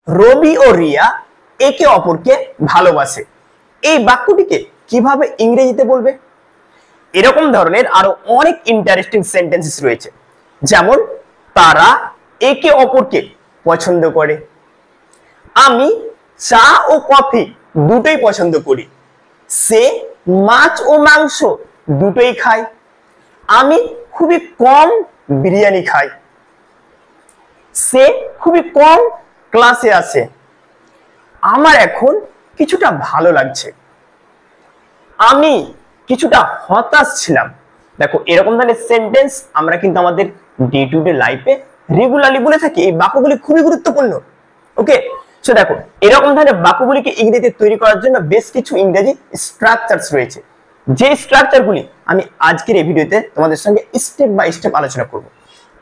রবি ও রিয়া একে অপরকে ভালোবাসে। এই বাক্যটিকে কিভাবে ইংরেজিতে বলবে? এরকম ধরনের আরো অনেক ইন্টারেস্টিং সেন্টেন্সেস রয়েছে, যেমন তারা একে অপরকে পছন্দ করে, আমি চা ও কফি দুটোই পছন্দ করি, সে মাছ ও মাংস দুটোই খায়, আমি খুবই কম বিরিয়ানি খাই, সে খুবই কম ক্লাসে আসে, আমার এখন কিছুটা ভালো লাগছে, আমি কিছুটা হতাশ ছিলাম। দেখো, এরকম ধরনের সেন্টেন্স আমরা কিন্তু আমাদের ডে টু ডে লাইফে রেগুলারলি বলে থাকি। এই বাক্যগুলি খুবই গুরুত্বপূর্ণ। ওকে, সো দেখো, এরকম ধরনের বাক্যগুলিকে ইংরেজিতে তৈরি করার জন্য বেশ কিছু ইংরেজি স্ট্রাকচারস রয়েছে, যে স্ট্রাকচারগুলি আমি আজকের এই ভিডিওতে তোমাদের সঙ্গে স্টেপ বাই স্টেপ আলোচনা করব।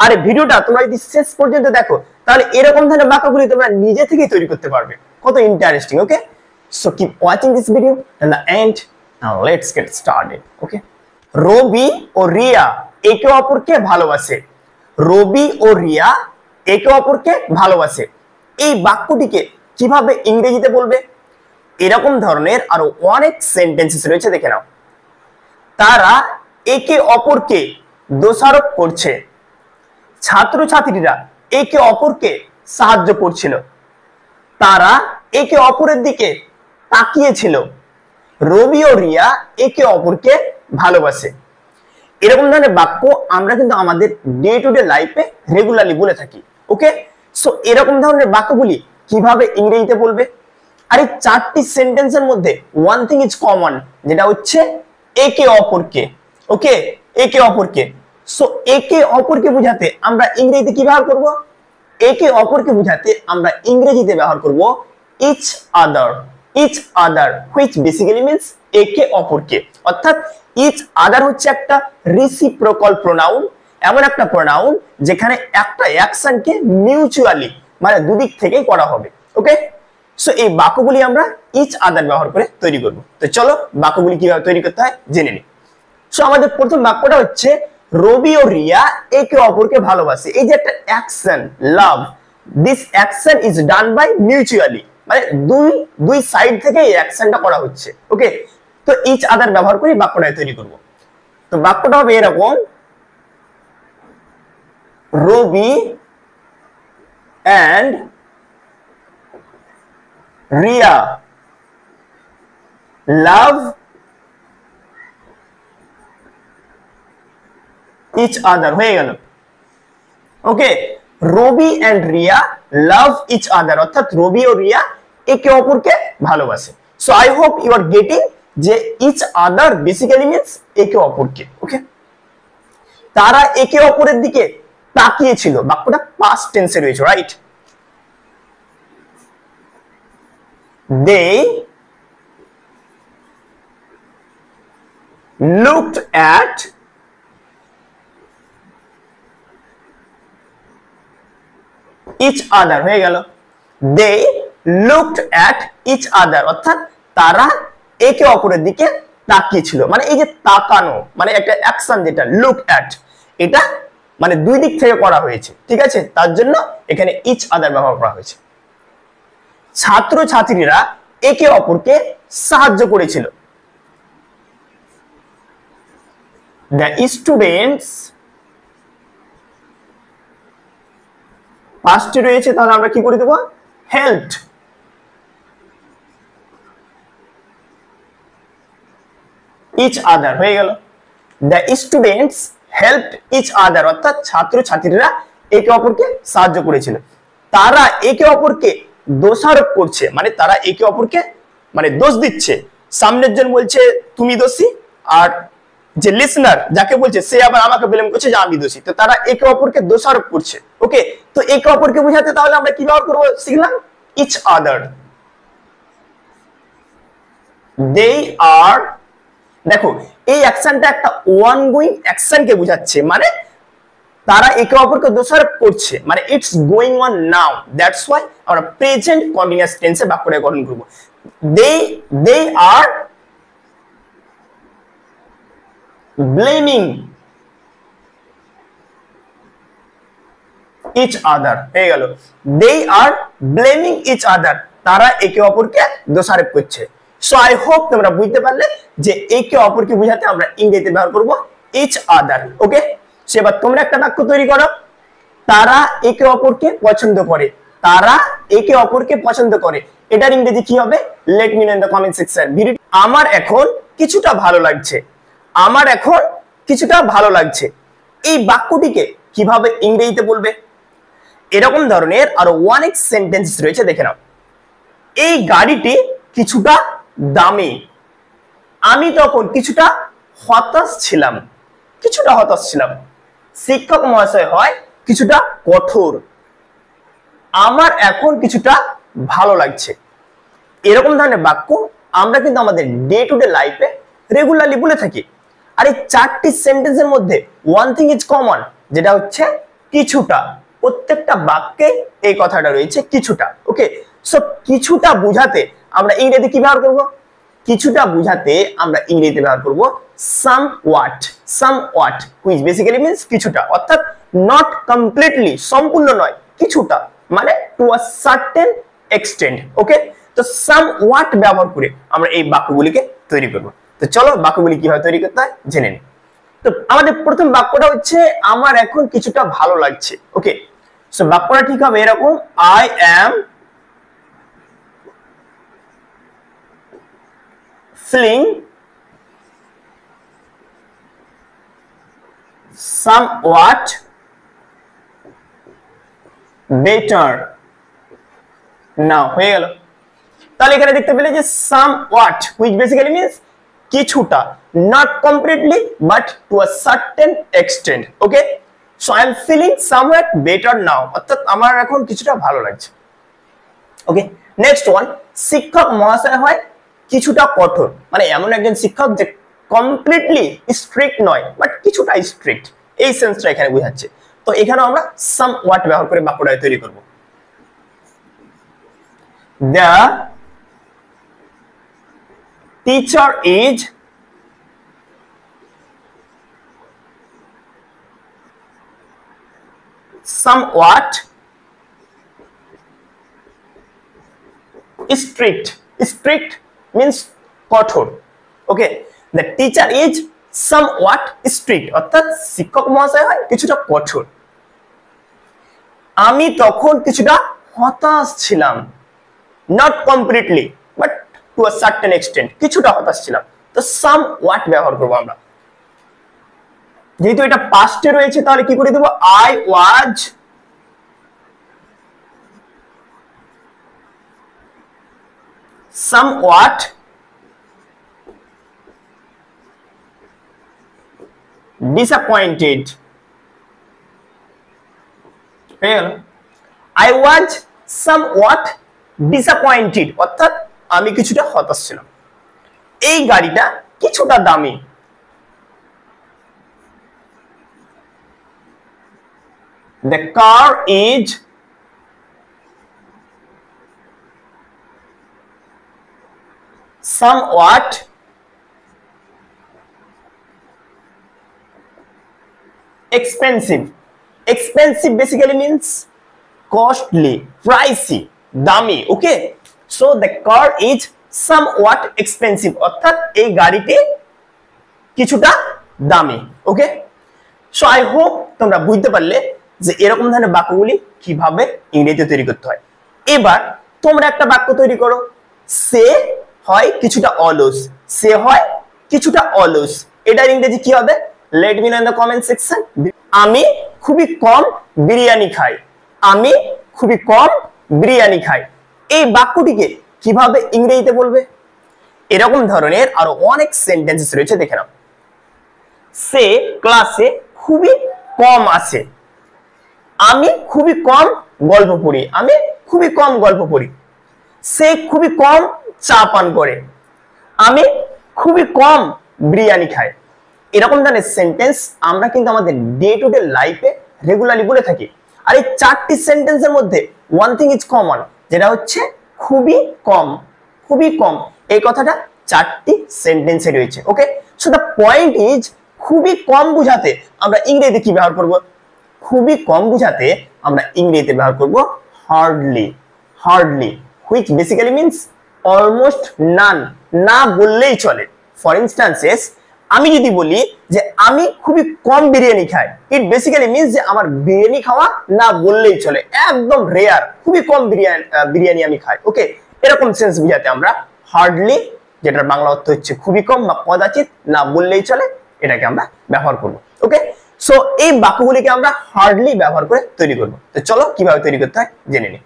আর এই ভিডিওটা তোমরা যদি শেষ পর্যন্ত দেখো, তাহলে এরকম ধরনের বাক্যগুলি তোমরা নিজে থেকেই তৈরি করতে পারবে। কত interesting! Okay, so keep watching this video till the end. Now let's get started. Okay, রবি ও রিয়া একে অপরকে ভালোবাসে। রবি ও রিয়া একে অপরকে ভালোবাসে। এই বাক্যটিকে কিভাবে ইংরেজিতে বলবে? এরকম ধরনের আরো অনেক সেন্টেন্সেস রয়েছে, দেখে নাও। তারা একে অপরকে দোষারোপ করছে, ছাত্রছাত্রীরা একে অপরকে সাহায্য করছিল, তারা একে অপরের দিকে তাকিয়েছিল, রবি ও রিয়া একে অপরকে ভালোবাসে। এরকম ধরনের বাক্য আমরা কিন্তু আমাদের ডে টু ডে লাইফে রেগুলারলি বলে থাকি। ওকে, সো এরকম ধরনের বাক্যগুলি কিভাবে ইংরেজিতে বলবে? আর এই চারটি সেন্টেন্সের মধ্যে ওয়ান থিং ইজ কমন, যেটা হচ্ছে একে অপরকে। ওকে, একে অপরকে। সো একে অপরকে বোঝাতে আমরা ইংরেজিতে কি ব্যবহার করব? একে অপরকে বোঝাতে আমরা ইংরেজিতে ব্যবহার করব each other. Each other, which basically means একে অপরকে। অর্থাৎ ইচ আদার হচ্ছে একটা রিসিপ্রোকাল প্রোনাউন, এমন একটা প্রোনাউন যেখানে একটা অ্যাকশনকে মিউচুয়ালি মানে দুদিক থেকেই করা হবে। ওকে, সো এই বাক্যগুলি আমরা ইচ আদার ব্যবহার করে তৈরি করব। তো চলো বাক্যগুলি কিভাবে তৈরি করতে হয় জেনে নিই। সো আমাদের প্রথম বাক্যটা হচ্ছে রবি ও রিয়া একে অপরকে ভালোবাসে। এই যে একটা action, love, this action is done by mutually, মানে দুই সাইড থেকে এই অ্যাকশনটা করা হচ্ছে। ওকে, তো ইচ আদার ব্যবহার করে বাক্যটা তৈরি করব। তো বাক্যটা হবে এরকম, Robi and Riya love each other. হয়ে গেল। Okay, Robi and Riya love each other, অর্থাৎ রবি ও রিয়া একে অপরকে ভালোবাসে। So I hope you are getting যে ইচ আদার বেসিক্যালি মিন্স একে অপরকে। ওকে, তারা একে অপরের দিকে তাকিয়েছিল, বাক্যটা পাস্ট টেন্সে রয়েছে, right? they looked at each other। হয়ে গেল। they looked at each other, অর্থাৎ তারা একে অপরের দিকে তাকিয়েছিল। মানে এই যে তাকানো মানে একটা অ্যাকশন, যেটা লুক অ্যাট, এটা মানে দুই দিক থেকে করা হয়েছে। ঠিক আছে, তার জন্য এখানে ইচ আদার ব্যবহার করা হয়েছে। ছাত্রছাত্রীরা একে অপরকে সাহায্য করেছিল, the students, পাস্টে রয়েছে, তাহলে আমরা কি করে দেব? helped each other। হয়ে গেল। the students helped each other, অর্থাৎ ছাত্রছাত্রীরা একে অপরকে সাহায্য করেছিল। তারা একে অপরকে দোষারোপ করছে, মানে তারা একে অপরকে মানে দোষ দিচ্ছে। সামনের জন বলছে তুমি দোষী, আর যে লিসনার যাকে বলছে সে আবার আমাকে ব্লেম করছে যে আমি দোষী। তো তারা একে অপরকে দোষারোপ করছে। ওকে, তো একে অপরকে বোঝাতে তাহলে আমরা কি ব্যবহার করবো শিখলাম? Each other. দে আর, দেখো এই অ্যাকশনটা একটা ওয়ান গোয়িং অ্যাকশনকে বোঝাচ্ছে, মানে তারা একে অপরকে দোষারোপ করছে, মানে it's going on now. That's why আমরা প্রেজেন্ট কন্টিনিউয়াস টেন্সে বাক্যটা গঠন করব। দে আর ব্লেমিং ইচ আদার হয়ে গেল। দে আর ব্লেমিং ইচ আদার, তারা একে অপরকে দোষারোপ করছে। সো আই হোপ তোমরা বুঝতে পারলে যে একে অপরকে বোঝাতে আমরা ইংরেজিতে ব্যবহার করব ইচ আদার। ওকে, সেবার তোমরা একটা বাক্য তৈরি করো, তারা একে অপরকে পছন্দ করে, তারা একে অপরকে পছন্দ করে, এটার ইংরেজি কি হবে? Let me know in the comment section. আমার এখন কিছুটা ভালো লাগছে, আমার এখন কিছুটা ভালো লাগছে, এই বাক্যটিকে কিভাবে ইংরেজিতে বলবে? এরকম ধরনের আরো অনেক সেন্টেন্স রয়েছে, দেখে নাও। এই গাড়িটি কিছুটা দামি, আমি তখন কিছুটা হতাশ ছিলাম, কিছুটা হতাশ ছিলাম। শিক্ষক মহাশয় হয় কিছুটা কঠোর, আমার এখন কিছুটা ভালো লাগছে। এরকম ধরনের বাক্য আমরা কিন্তু আমাদের ডে টু ডে লাইফে রেগুলারলি বলে থাকি। আর এই চারটি সেন্টেন্সের মধ্যে ওয়ান থিং ইজ কমন, যেটা হচ্ছে কিছুটা। প্রত্যেকটা বাক্যে এই কথাটা রয়েছে কিছুটা। ওকে, সো কিছুটা বুঝাতে আমরা ইংরেজিতে কি ব্যবহার করব? কিছুটা বুঝাতে আমরা ইংরেজিতে ব্যবহার করব somewhat, somewhat, which basically means কিছুটা, অর্থাৎ not completely, সম্পূর্ণ নয়, কিছুটা মানে to a certain extent। ওকে, তো somewhat ব্যবহার করে আমরা এই বাক্যগুলিকে তৈরি করব। তো চলো বাক্যগুলি কিভাবে তৈরি করতে হয় জেনে নিই। তো আমাদের প্রথম বাক্যটা হচ্ছে আমার এখন কিছুটা ভালো লাগছে। ওকে, সো বাক্যটা ঠিক হবে এরকম, I am feeling somewhat better now। হয়ে গেল। তাহলে এখানে দেখতে পেলে যে somewhat, which basically means কিছুটা, not completely but to a certain extent। okay, so I am feeling somewhat better now, অর্থাৎ আমার এখন কিছুটা ভালো লাগছে। ওকে, নেক্সট ওয়ান, শিক্ষক মহাশয় হয় কিছুটা কঠোর, মানে এমন একজন শিক্ষক যে কমপ্লিটলি স্ট্রিক্ট নয় বাট কিছুটা স্ট্রিক্ট, এই সেন্সটা এখানে বোঝাচ্ছে। তো এখানে আমরা somewhat ব্যবহার করে বাক্যটা তৈরি করব। The teacher is somewhat strict, strict means কঠোর। ওকে, the teacher is somewhat strict, অর্থাৎ শিক্ষক মহাশয় হয় কিছুটা কঠোর। আমি তখন কিছুটা হতাশ ছিলাম, not completely but to a certain extent, কিছুটা হতাশ ছিলাম। তো somewhat ব্যবহার করব আমরা, যেহেতু এটা পাস্টে রয়েছে তাহলে কি করে দেব? I was somewhat disappointed। I was somewhat disappointed, অর্থাৎ আমি কিছুটা হতাশ ছিলাম। এই গাড়িটা কিছুটা দামি, the car is somewhat expensive। expensive basically means costly, pricey, দামি। ওকে, so the car is somewhat expensive, অর্থাৎ এই গাড়িটি কিছুটা দামি। ওকে, সো আই হোপ তোমরা বুঝতে পারলে যে এরকম ধরনের বাক্যগুলি কিভাবে ইংরেজিতে তৈরি করতে হয়। এবার তোমরা একটা বাক্য তৈরি করো, সে হয় কিছুটা অলস, সে হয় কিছুটা অলস, এটার ইংরেজি কি হবে? Let me know in the comment section. আমি খুবই কম বিরিয়ানি খাই, আমি খুবই কম বিরিয়ানি খাই, এই বাক্যটিকে কিভাবে ইংরেজিতে বলবে? এরকম ধরনের আরো অনেক সেন্টেন্সেস রয়েছে, দেখে নাও। সে ক্লাসে খুবই কম আসে, আমি খুবই কম গল্প পড়ি, আমি খুবই কম গল্প পড়ি। সে খুবই কম চা পান করে, আমি খুবই কম বিরিয়ানি খাই। এরকম ধরনের সেন্টেন্স আমরা কিন্তু আমাদের ডে টু ডে লাইফে রেগুলারলি বলে থাকি। আর এই চারটি সেন্টেন্সের মধ্যে ওয়ান থিং ইজ কমন, যেটা হচ্ছে খুবই কম, খুবই কম। এই কথাটা চারটি সেন্টেন্সে রয়েছে। ওকে, সো দ্য পয়েন্ট ইজ খুবই কম বুঝাতে আমরা ইংরেজিতে কি ব্যবহার করব? খুবই কম বুঝাতে আমরা ইংরেজিতে ব্যবহার করব hardly. Hardly which basically means almost none, না বললেই চলে। ফর ইনস্ট্যান্সেস আমি যদি বলি যে আমি খুবই কম বিরিয়ানি খাই, ইট বেসিক্যালি মিন্স যে আমার বিরিয়ানি খাওয়া না বললেই চলে, একদম রেয়ার, খুবই কম বিরিয়ানি আমি খাই। ওকে, এরকম সেন্স বোঝাতে আমরা হার্ডলি, যেটার বাংলা অর্থ হচ্ছে খুবই কম বা কদাচিৎ, না বললেই চলে, এটাকে আমরা ব্যবহার করব। ওকে, সো এই বাক্যগুলিকে আমরা হার্ডলি ব্যবহার করে তৈরি করব। তো চলো কিভাবে তৈরি করতে হয় জেনে নিই।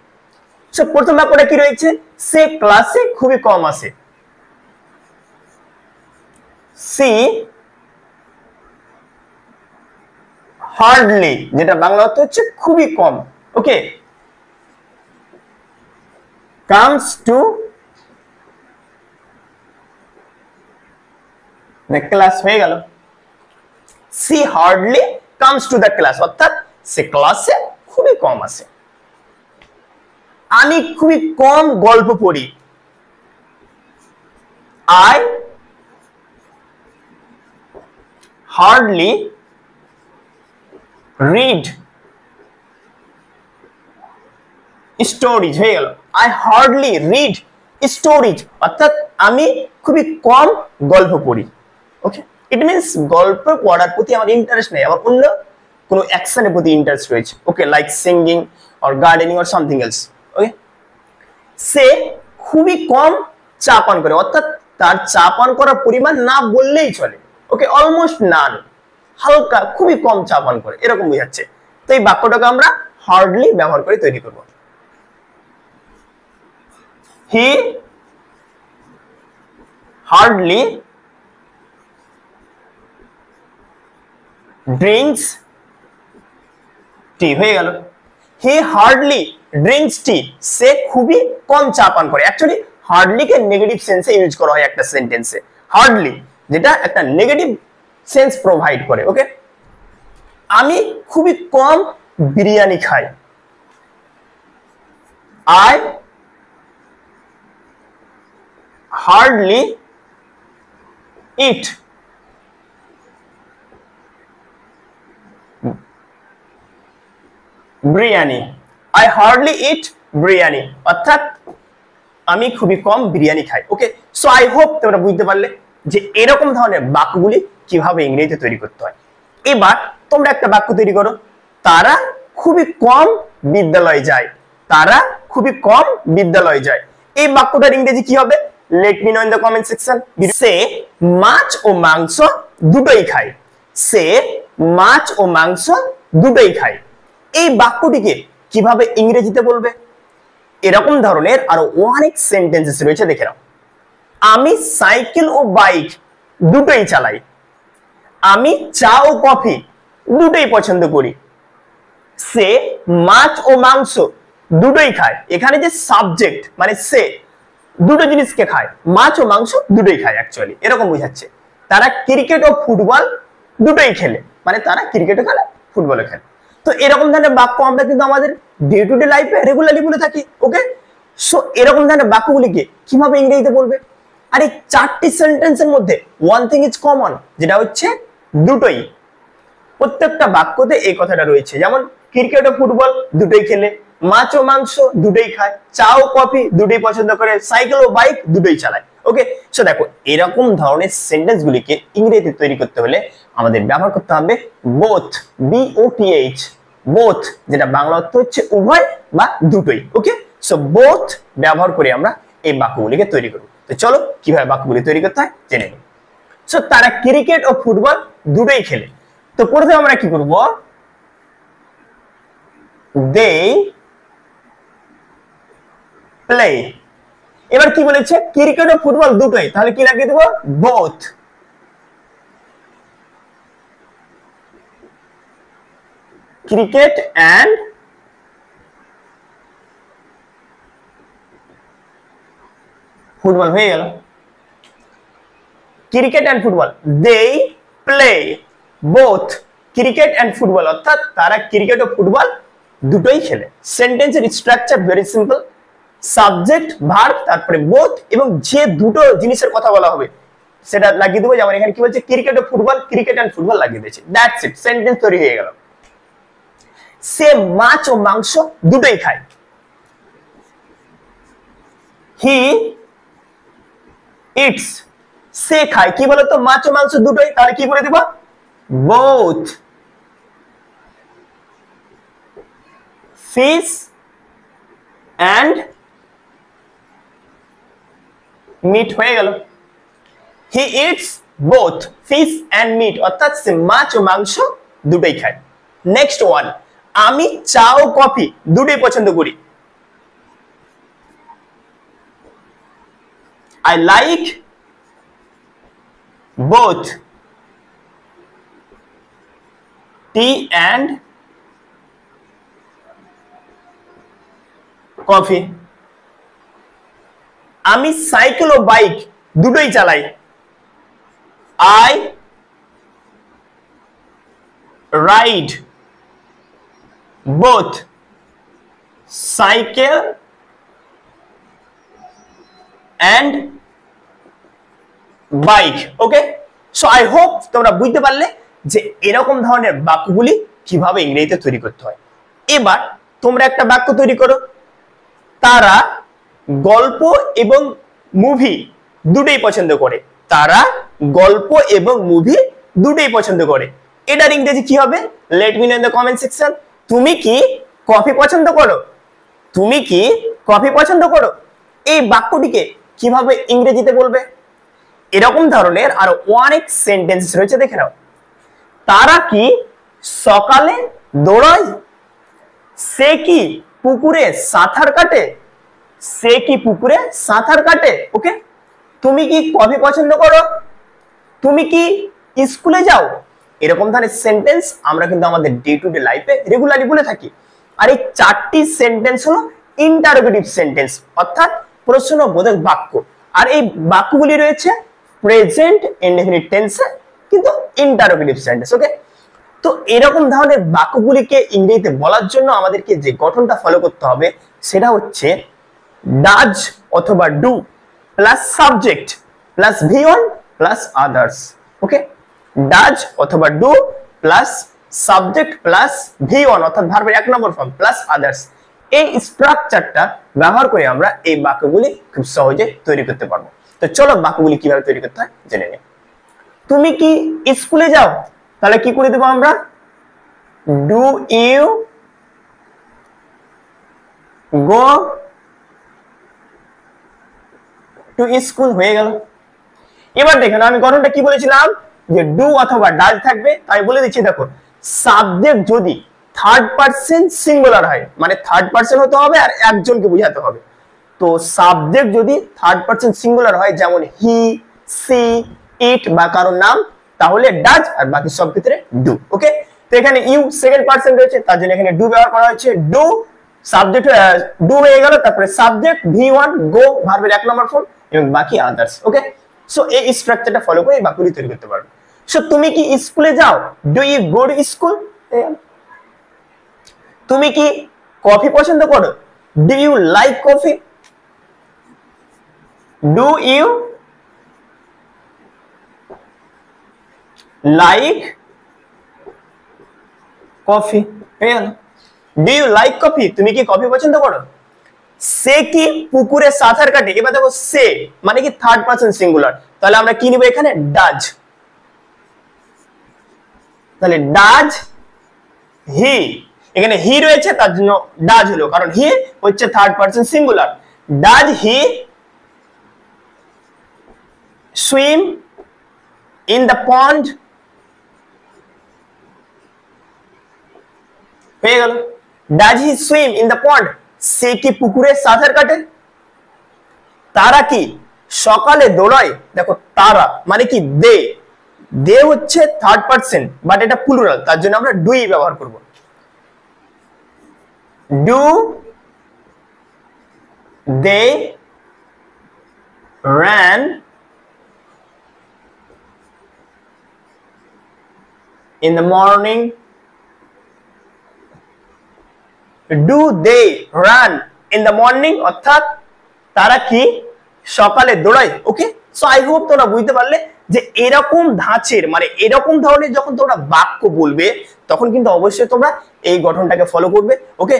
সো প্রথম বাক্যটা কি রয়েছে, সে ক্লাসে খুবই কম আসে। সি হার্ডলি, যেটা বাংলা অর্থ হচ্ছে খুবই কম। Okay, comes to the class, হয়ে গেল। She hardly comes to the class, অর্থাৎ সে ক্লাসে খুবই কম আসে। আমি খুবই কম গল্প পড়ি। আই হার্ডলি রিড স্টোরিজ, হয়ে গেল। আই হার্ডলি রিড স্টোরিজ, অর্থাৎ আমি খুবই কম গল্প পড়ি। ওকে, ইট মিনস গল্প পড়ার প্রতি আমার ইন্টারেস্ট নেই, আমার অন্য কোনো অ্যাকশনের প্রতি ইন্টারেস্ট রয়েছে। Okay, like singing or gardening or something else. Okay, সে খুবই কম চা পান করে, অর্থাৎ তার চা পান করার পরিমাণ না বললেই চলে। ওকে, অলমোস্ট নান, হালকা, খুবই কম চা পান করে, এরকম বোঝাচ্ছে। তো এই বাক্যটাকে আমরা হার্ডলি ব্যবহার করে তৈরি করব। হি হার্ডলি ড্রিঙ্কস টি, হয়ে গেল। হি হার্ডলি ড্রিঙ্কস টি, সে খুবই কম চা পান করে। অ্যাকচুয়ালি হার্ডলি কে নেগেটিভ সেন্সে ইউজ করা হয় একটা সেন্টেন্সে, হার্ডলি, যেটা একটা নেগেটিভ সেন্স প্রোভাইড করে। ওকে, আমি খুবই কম বিরিয়ানি খাই। I hardly eat biryani. I hardly eat biryani, অর্থাৎ আমি খুবই কম বিরিয়ানি খাই। ওকে, সো আই হোপ তোমরা বুঝতে পারলে যে এরকম ধরনের বাক্যগুলি কিভাবে ইংরেজিতে তৈরি করতে হয়। এবার তোমরা একটা বাক্য তৈরি করো, তারা খুবই কম বিদ্যালয়ে যায়। তারা খুবই কম বিদ্যালয়ে যায়। এই বাক্যটার ইংরেজি কি হবে? Let me know in the comment section. সে মাছ ও মাংস দুটোই খায়। সে মাছ ও মাংস দুটোই খায়। এই বাক্যটিকে কিভাবে ইংরেজিতে বলবে? এরকম ধরনের আরো অনেক সেন্টেন্সেস রয়েছে, দেখে নাও। আমি সাইকেল ও বাইক দুটোই চালাই। আমি চা ও কফি দুটোই পছন্দ করি। সে মাছ ও মাংস দুটোই খায়। এখানে যে সাবজেক্ট মানে সে দুটো জিনিসকে খায়, মাছ ও মাংস দুটোই খায়, অ্যাকচুয়ালি এরকম বোঝাচ্ছে। তারা ক্রিকেট ও ফুটবল দুটোই খেলে, মানে তারা ক্রিকেটও খেলে ফুটবলও খেলে। তো এরকম ধরনের বাক্য আমরা কিন্তু আমাদের ডে টু ডে লাইফে রেগুলারলি বলে থাকি। ওকে, সো এরকম ধরনের বাক্যগুলিকে কিভাবে ইংরেজিতে বলবে? আর এই চারটি সেন্টেন্সের মধ্যে ওয়ান থিং ইজ কমন, যেটা হচ্ছে দুটোই। প্রত্যেকটা বাক্যতে এই কথাটা রয়েছে, যেমন ক্রিকেট ও ফুটবল দুটোই খেলে, মাছ ও মাংস দুটোই খায়, চা ও কফি দুটোই পছন্দ করে, সাইকেল ও বাইক দুটোই চালায়। ওকে, সো দেখো এরকম ধরনের সেন্টেন্স গুলিকে ইংরেজিতে তৈরি করতে হলে আমাদের ব্যবহার করতে হবে বোথ, BOTH, বোথ, যেটা বাংলা অর্থ হচ্ছে উভয় বা দুটোই। ওকে, সো বোথ ব্যবহার করে আমরা এই বাক্যগুলিকে তৈরি করব। তো চলো কিভাবে বাক্যগুলি তৈরি করতে হয় জেনে নিই। সো তারা ক্রিকেট ও ফুটবল দুটোই খেলে। তো প্রথমে আমরা কি করব? They play. এবার কি বলেছে? ক্রিকেট ও ফুটবল দুটোই, তাহলে কি লাগিয়ে দেব? বোথ। ক্রিকেট এন্ড ফুটবল, হয়ে গেল। Cricket and football, they play both cricket and football, অর্থাৎ তারা ক্রিকেট ও ফুটবল দুটোই খেলে। সেন্টেন্সের structure very simple, subject verb তারপরে বোথ, এবং যে দুটো জিনিসের কথা বলা হবে সেটা লাগিয়ে দেবো। যেমন এখানে কি বলছে? ক্রিকেট ও ফুটবল, ক্রিকেট এন্ড ফুটবল লাগিয়ে দিয়েছে, দ্যাটস ইট, সেন্টেন্স তৈরি হয়ে গেল। সে মাছ ও মাংস দুটোই খায়। হি ইটস, সে খায় কি বলতো, মাছ ও মাংস দুটোই, তাহলে কি করে দেব, বোথ ফিশ অ্যান্ড মিট হয়ে গেল। He eats both fish and meat, অর্থাৎ সে মাছ ও মাংস দুটোই খায়। নেক্সট ওয়ান, আমি চা ও কফি দুটোই পছন্দ করি। I like both tea and coffee. আমি সাইকেল ও বাইক দুটোই চালাই। I ride both cycle and bike. Okay, so I hope তোমরা বুঝতে পারলে যে এরকম ধরনের বাক্যগুলি কিভাবে ইংরেজিতে তৈরি করতে হয়। এবার তোমরা একটা বাক্য তৈরি করো, তারা গল্প এবং মুভি দুটোই পছন্দ করে। তারা গল্প এবং মুভি দুটোই পছন্দ করে। এটার ইংরেজি কি হবে, let me know in the comment section. তুমি কি কফি পছন্দ করো? তুমি কি কফি পছন্দ করো? এই বাক্যটিকে কিভাবে ইংরেজিতে বলবে? এরকম ধরনের আরো অনেক সেন্টেন্স রয়েছে, দেখে নাও। তারা কি সকালে দৌড়ায়? সে কি পুকুরে সাঁতার কাটে? সে কি পুকুরে সাঁতার কাটে? ওকে, তুমি কি কফি পছন্দ করো? তুমি কি স্কুলে যাও? এরকম ধরনের সেন্টেন্স আমরা কিন্তু আমাদের ডে টু ডে লাইফে রেগুলারলি বলে থাকি। আর এই চারটি সেন্টেন্স হলো ইন্টারোগেটিভ সেন্টেন্স, অর্থাৎ প্রশ্নবোধক বাক্য। আর এই বাক্যগুলি রয়েছে প্রেজেন্ট ইনডেফিনিট টেন্সে, কিন্তু ইন্টারোগেটিভ সেন্টেন্স। ওকে, তো এরকম ধরনের বাক্যগুলিকে ইংরেজিতে বলার জন্য আমাদেরকে যে গঠনটা ফলো করতে হবে সেটা হচ্ছে ডাজ অথবা ডু প্লাস সাবজেক্ট প্লাস ভি1 প্লাস আদার্স। ওকে, ডাজ অথবা ডু প্লাস সাবজেক্ট প্লাস ভি1 অর্থাৎ ভার্বের 1 নম্বর ফর্ম প্লাস আদার্স। এই স্ট্রাকচারটা ব্যবহার করে আমরা এই বাক্যগুলি খুব সহজে তৈরি করতে পারবো। তো চলো বাক্যগুলি কিভাবে তৈরি করতে হয় জেনে নিই। তুমি কি স্কুলে যাও? তাহলে কি করে দেবো আমরা, do you go to school হয়ে গেল। এবার দেখেন আমি গঠনটা কি বলেছিলাম, যে ডু অথবা ডাজ থাকবে। আমি বলে দিচ্ছি, দেখো সাবজেক্ট যদি থার্ড পারসন সিঙ্গুলার হয়, মানে থার্ড পারসন হতে হবে আর একজনকে বোঝাতে হবে। তো সাবজেক্ট যদি থার্ড পারসন সিঙ্গুলার হয়, যেমন হি, সি, ইট বা কারোর নাম, তাহলে ডাজ, আর বাকি সব ক্ষেত্রে ডু। ওকে, তো এখানে ইউ সেকেন্ড পারসন রয়েছে, তার জন্য এখানে ডু ব্যবহার করা হয়েছে। ডু সাবজেক্ট ডু হয়ে গেল, তারপরে সাবজেক্ট ভি1 গো ভার্বের 1 নম্বর ফর্ম এবং বাকি আদার্স। ওকে, সো এই স্ট্রাকচারটা ফলো করে এই বাক্যটি তৈরি করতে পারবে। সো তুমি কি স্কুলে যাও? Do you go to school? তুমি কি কফি পছন্দ করো? Do you like coffee? Do you like coffee? Do you like coffee? তুমি কি কফি পছন্দ করো? সে কি পুকুরে সাঁতার কাটে? এবার দেখো সে মানে কি থার্ড পারসন সিঙ্গুলার, তাহলে আমরা কি নিব এখানে, ডাজ। তাহলে ডাজ হি, এখানে হি রয়েছে তার জন্য ডাজ হলো, কারণ হি হচ্ছে third person singular. Does he swim in the pond? হয়ে গেল। Does he swim in the pond? সে কি পুকুরে সাঁতার কাটে? তারা কি সকালে দৌড়ায়? দেখো তারা মানে কি দে, দে হচ্ছে থার্ড পারসন বাট এটা প্লুরাল, তার জন্য আমরা ডুই ব্যবহার করব। Do they ran in the morning? Do they run in the morning? অর্থাৎ তারা কি সকালে দৌড়ায়। ওকে, সো আই হোপ তোমরা বুঝতে পারলে যে এরকম ধাঁচের মানে এরকম ধরনের যখন তোমরা বাক্য বলবে তখন কিন্তু অবশ্যই তোমরা এই গঠনটাকে ফলো করবে। ওকে,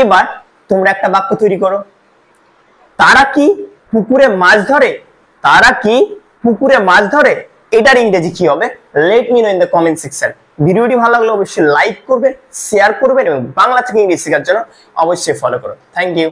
এবার তোমরা একটা বাক্য তৈরি করো। তারা কি পুকুরে মাছ ধরে? তারা কি পুকুরে মাছ ধরে? এটার ইংরেজি কি হবে? Let me know in the comment section. ভিডিওটি ভালো লাগলে অবশ্যই লাইক করবেন, শেয়ার করবেন এবং বাংলা থেকে ইংরেজি শেখার জন্য অবশ্যই ফলো করো। Thank you.